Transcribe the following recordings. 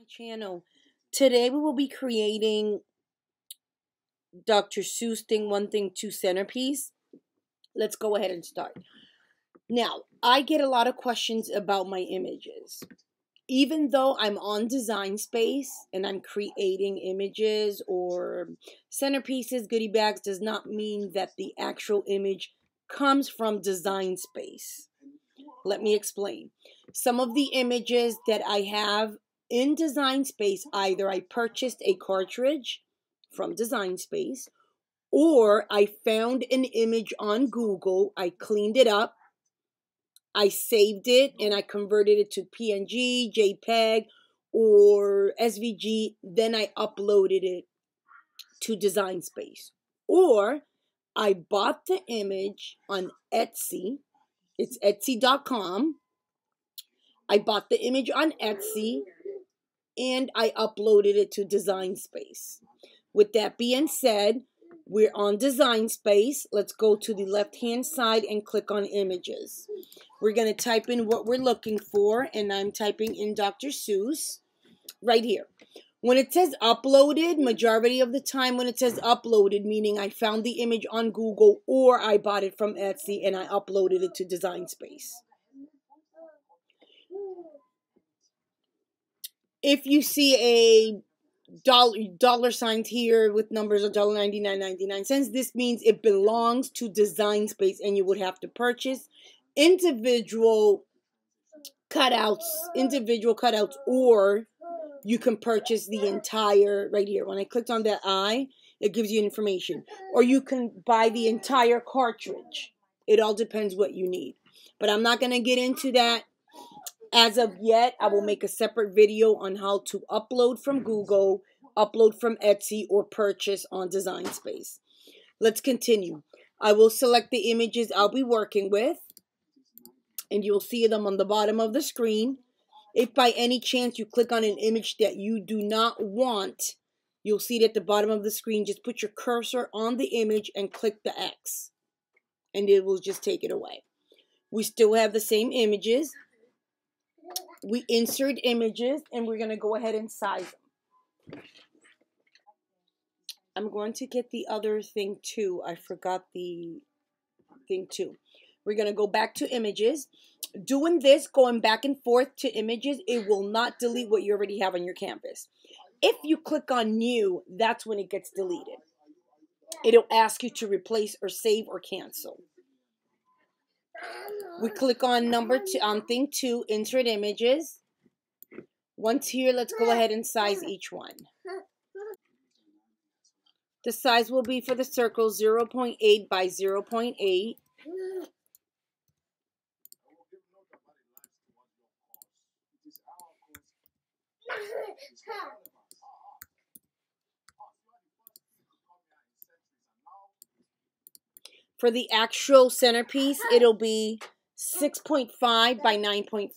channel. Today we will be creating Dr. Seuss Thing 1 Thing 2 centerpiece. Let's go ahead and start. Now, I get a lot of questions about my images. Even though I'm on Design Space and I'm creating images or centerpieces, goodie bags, does not mean that the actual image comes from Design Space. Let me explain. Some of the images that I have in Design Space, either I purchased a cartridge from Design Space, or I found an image on Google, I cleaned it up, I saved it, and I converted it to PNG, JPEG, or SVG, then I uploaded it to Design Space. Or I bought the image on Etsy. It's Etsy.com. I bought the image on Etsy, and I uploaded it to Design Space. With that being said, we're on Design Space. Let's go to the left-hand side and click on Images. We're going to type in what we're looking for, and I'm typing in Dr. Seuss right here. When it says uploaded, majority of the time when it says uploaded, meaning I found the image on Google or I bought it from Etsy and I uploaded it to Design Space. If you see a dollar signs here with numbers of $1.9999, this means it belongs to Design Space and you would have to purchase individual cutouts, or you can purchase the entire right here. When I clicked on that eye, it gives you information. Or you can buy the entire cartridge. It all depends what you need. But I'm not going to get into that as of yet. I will make a separate video on how to upload from Google, upload from Etsy, or purchase on Design Space. Let's continue. I will select the images I'll be working with, and you'll see them on the bottom of the screen. If by any chance you click on an image that you do not want, you'll see it at the bottom of the screen. Just put your cursor on the image and click the X, and it will just take it away. We still have the same images. We insert images, and we're going to go ahead and size them. I'm going to get the other thing too. I forgot the thing too. We're going to go back to images. Doing this, going back and forth to images, it will not delete what you already have on your canvas. If you click on new, that's when it gets deleted. It'll ask you to replace or save or cancel. We click on thing 2, insert images. Once here, let's go ahead and size each one. The size will be for the circle 0.8 by 0.8. For the actual centerpiece, it'll be 6.5 by 9.5.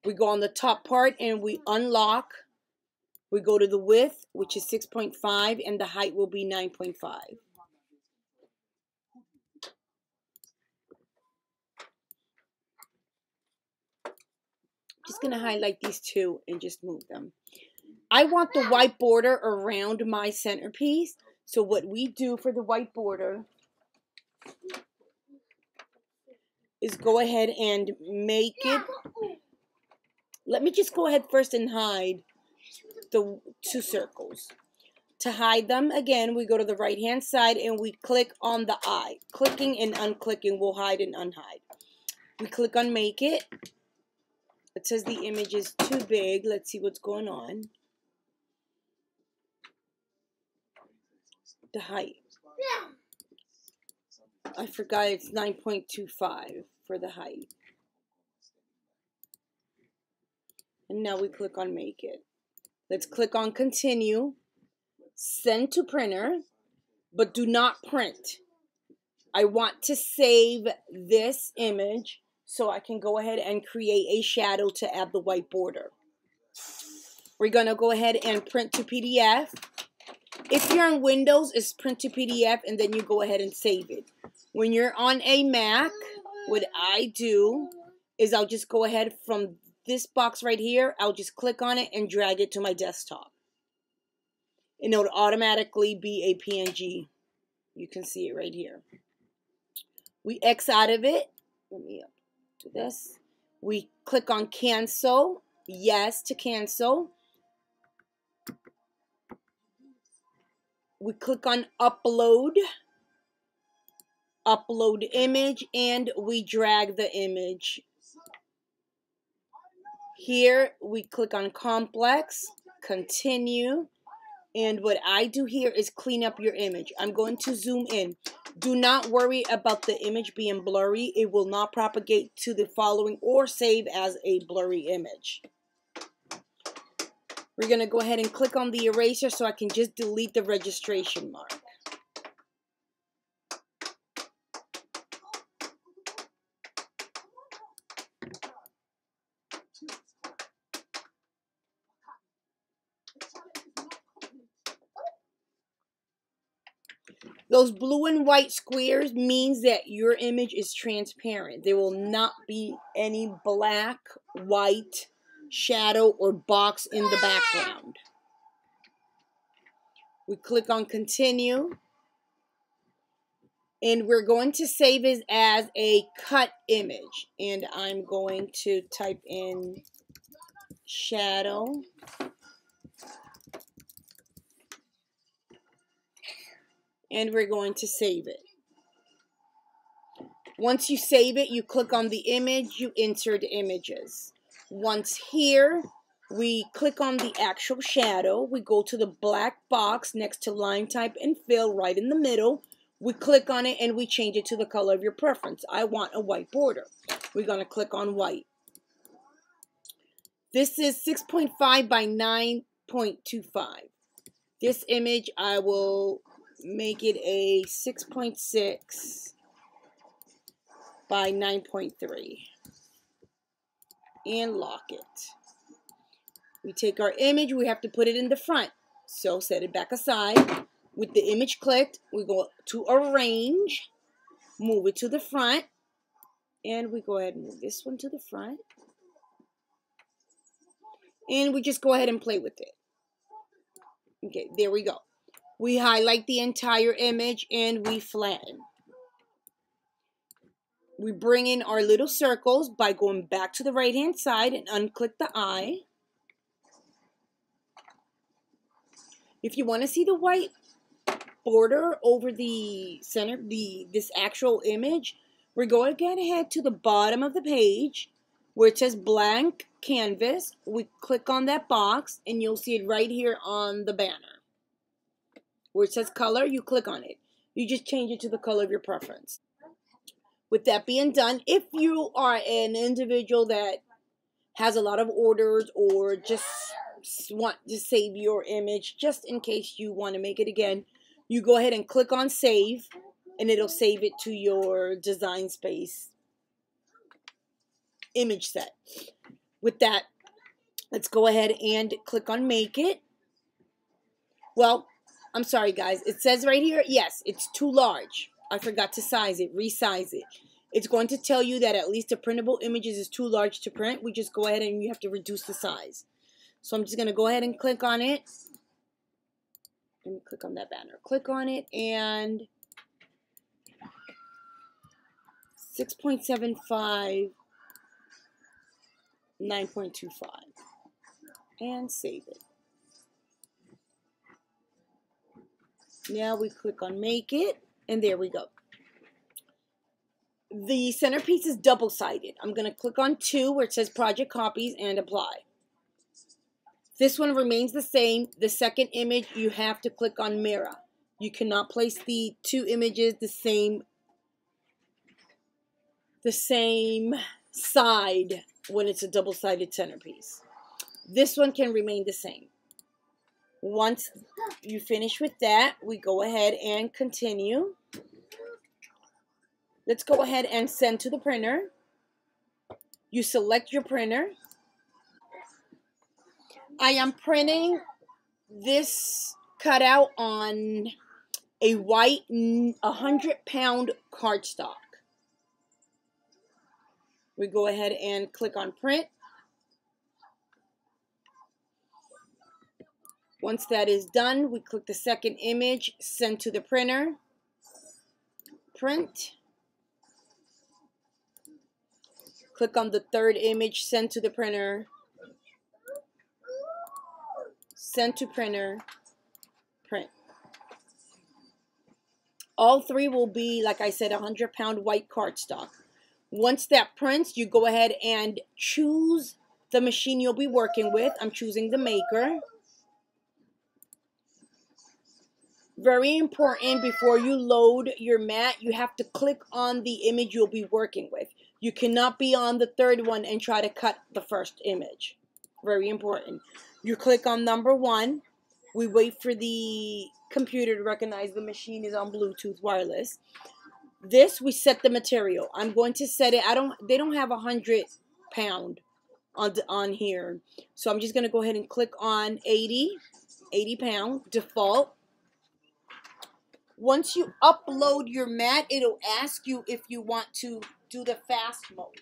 We go on the top part and we unlock. We go to the width, which is 6.5, and the height will be 9.5. Just going to highlight these two and just move them. I want the white border around my centerpiece. So what we do for the white border is go ahead and make it. Let me just go ahead first and hide the two circles. To hide them, again, we go to the right hand side and we click on the eye. Clicking and unclicking will hide and unhide. We click on make it. It says the image is too big. Let's see what's going on. The height. I forgot it's 9.25 for the height. And now we click on make it. Let's click on continue. Send to printer, but do not print. I want to save this image so I can go ahead and create a shadow to add the white border. We're going to go ahead and print to PDF. If you're on Windows, it's print to PDF, and then you go ahead and save it. When you're on a Mac, what I do is I'll just go ahead from this box right here, I'll just click on it and drag it to my desktop. And it'll automatically be a PNG. You can see it right here. We X out of it. Let me do this. We click on cancel. Yes to cancel. We click on upload. Upload image, and we drag the image. Here we click on complex, continue, and what I do here is clean up your image. I'm going to zoom in. Do not worry about the image being blurry. It will not propagate to the following or save as a blurry image. We're going to go ahead and click on the eraser so I can just delete the registration mark. Those blue and white squares means that your image is transparent. There will not be any black, white, shadow, or box in the background. We click on continue. And we're going to save it as a cut image. And I'm going to type in shadow. And we're going to save it. Once you save it, you click on the image, you insert images. Once here, we click on the actual shadow. We go to the black box next to line type and fill right in the middle. We click on it and we change it to the color of your preference. I want a white border. We're going to click on white. This is 6.5 by 9.25. This image, I will make it a 6.6 by 9.3 and lock it. We take our image, we have to put it in the front. So set it back aside. With the image clicked, we go to arrange, move it to the front, and we go ahead and move this one to the front. And we just go ahead and play with it. Okay, there we go. We highlight the entire image and we flatten. We bring in our little circles by going back to the right hand side and unclick the eye. If you want to see the white border over the center, this actual image, we're going to get ahead to the bottom of the page where it says blank canvas. We click on that box and you'll see it right here on the banner. Where it says color, you click on it. You just change it to the color of your preference. With that being done, if you are an individual that has a lot of orders or just want to save your image just in case you want to make it again, you go ahead and click on save and it'll save it to your Design Space image set. With that, let's go ahead and click on make it. Well, I'm sorry guys, it says right here, yes, it's too large. I forgot to size it, resize it. It's going to tell you that at least the printable images is too large to print. We just go ahead and you have to reduce the size. So I'm just going to go ahead and click on it. And click on that banner. Click on it and 6.75, 9.25. And save it. Now we click on make it. And there we go. The centerpiece is double-sided. I'm going to click on 2 where it says project copies and apply. This one remains the same. The second image, you have to click on mirror. You cannot place the 2 images the same side when it's a double-sided centerpiece. This one can remain the same. Once you finish with that, we go ahead and continue. Let's go ahead and send to the printer. You select your printer. I am printing this cutout on a white 100-pound cardstock. We go ahead and click on print. Once that is done, we click the second image, send to the printer, print. Click on the third image, send to the printer, send to printer, print. All three will be, like I said, 100-pound white cardstock. Once that prints, you go ahead and choose the machine you'll be working with. I'm choosing the Maker. Very important, before you load your mat, you have to click on the image you'll be working with. You cannot be on the third one and try to cut the first image. Very important. You click on number 1. We wait for the computer to recognize the machine is on Bluetooth wireless. This, we set the material. I'm going to set it. They don't have 100-pound on here, so I'm just going to go ahead and click on 80 pound default. Once you upload your mat, it'll ask you if you want to do the fast mode.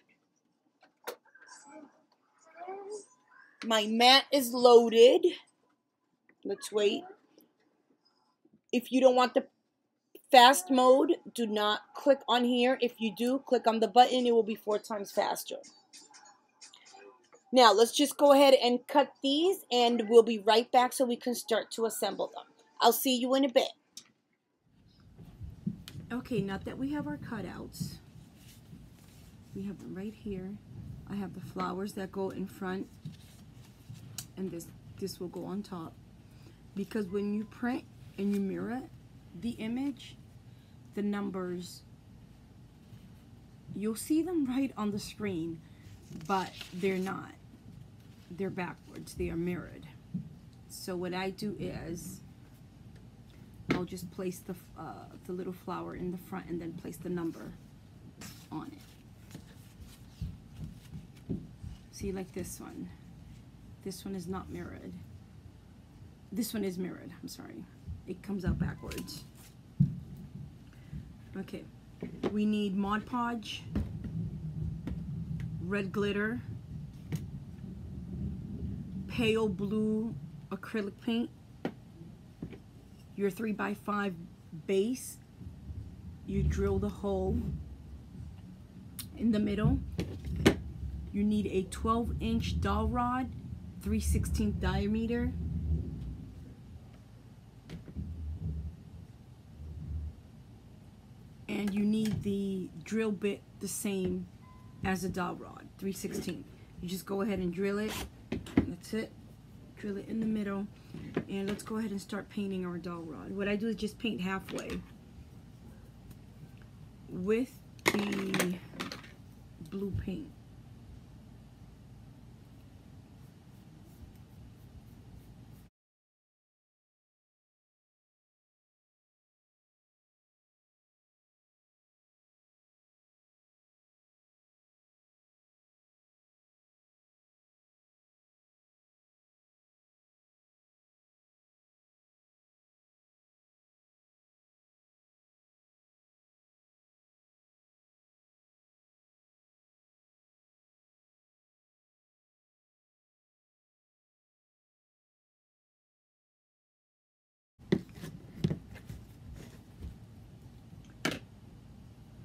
My mat is loaded. Let's wait. If you don't want the fast mode, do not click on here. If you do, click on the button. It will be 4 times faster. Now, let's just go ahead and cut these, and we'll be right back so we can start to assemble them. I'll see you in a bit. Okay, now that we have our cutouts, we have them right here. I have the flowers that go in front, and this will go on top. Because when you print and you mirror the image, the numbers, you'll see them right on the screen, but they're not. They're backwards. They are mirrored. So what I do is I'll just place the little flower in the front and then place the number on it. See, like this one. This one is not mirrored. This one is mirrored. I'm sorry. It comes out backwards. Okay. We need Mod Podge, red glitter, pale blue acrylic paint, your 3x5 base. You drill the hole in the middle. You need a 12-inch dowel rod, 3/16 diameter. And you need the drill bit the same as the dowel rod, 3/16. You just go ahead and drill it. That's it. Drill it in the middle. And let's go ahead and start painting our dowel rod. What I do is just paint halfway with the blue paint.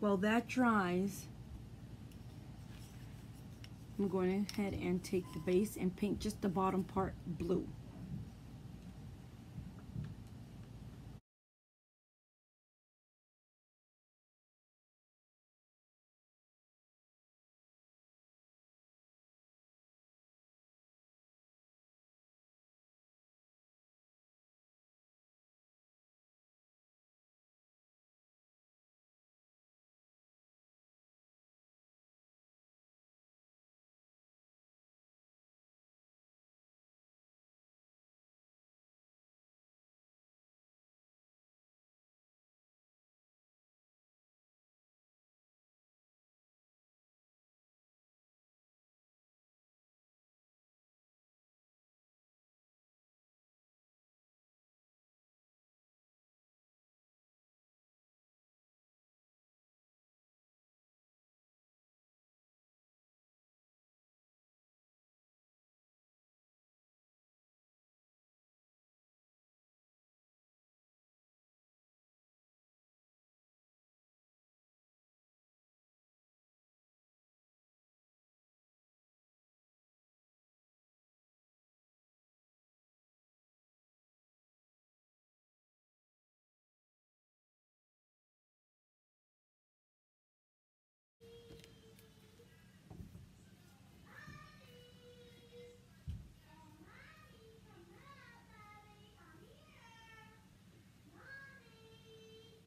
While that dries, I'm going ahead and take the base and paint just the bottom part blue.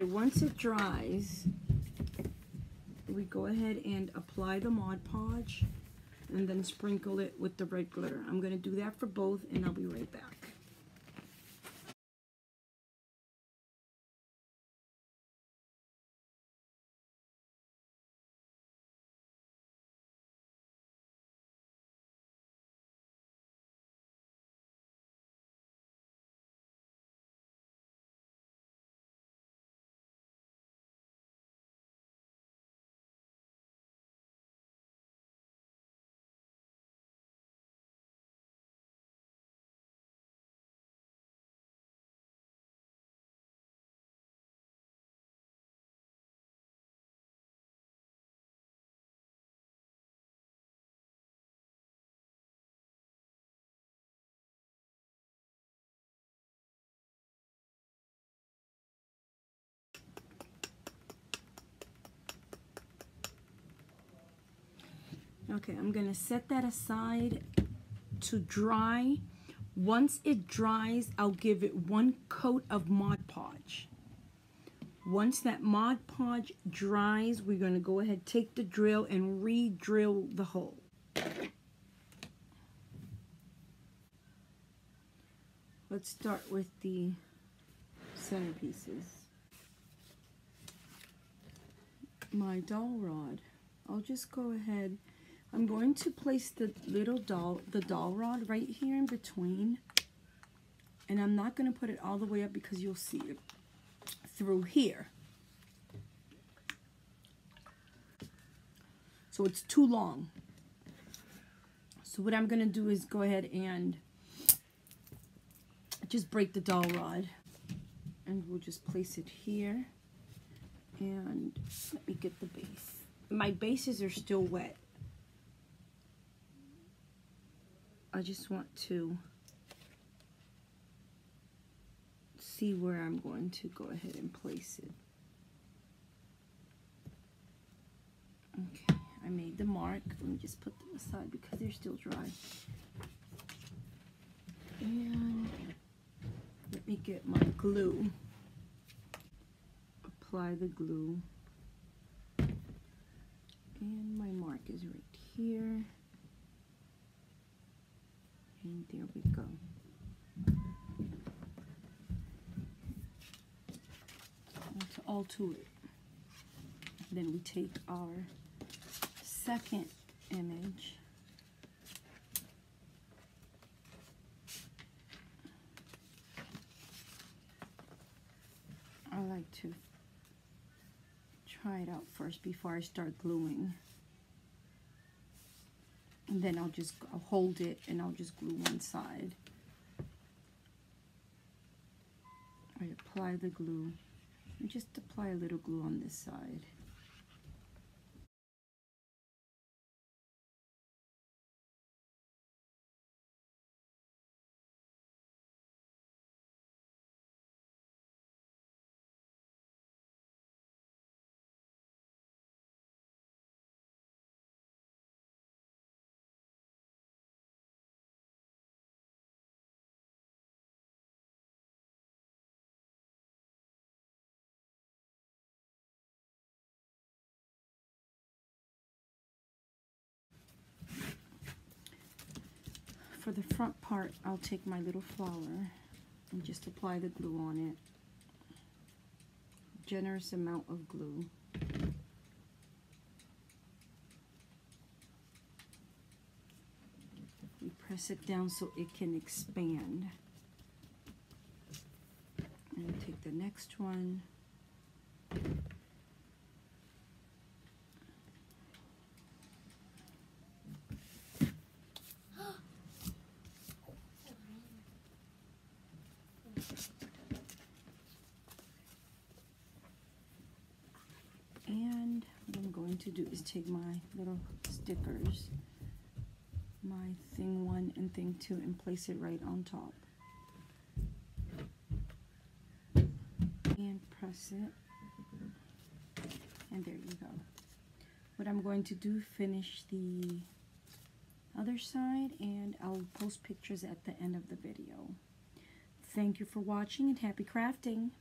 Once it dries, we go ahead and apply the Mod Podge and then sprinkle it with the red glitter. I'm going to do that for both, and I'll be right back. Okay, I'm going to set that aside to dry. Once it dries, I'll give it one coat of Mod Podge. Once that Mod Podge dries, we're going to go ahead, take the drill, and re-drill the hole. Let's start with the centerpieces. My dowel rod, I'll just go ahead. I'm going to place the dowel rod right here in between, and I'm not going to put it all the way up because you'll see it through here. So it's too long. So what I'm going to do is go ahead and just break the dowel rod, and we'll just place it here. And let me get the base. My bases are still wet. I just want to see where I'm going to go ahead and place it. Okay, I made the mark. Let me just put them aside because they're still dry. And let me get my glue. Apply the glue. And my mark is right here. And there we go. That's all to it. Then we take our second image. I like to try it out first before I start gluing. And then I'll hold it and I'll just glue one side. I apply the glue and just apply a little glue on this side. For the front part, I'll take my little flower and just apply the glue on it. Generous amount of glue. We press it down so it can expand. And take the next one. And what I'm going to do is take my little stickers, my thing 1 and thing 2, and place it right on top. And press it. And there you go. What I'm going to do, finish the other side, and I'll post pictures at the end of the video. Thank you for watching and happy crafting.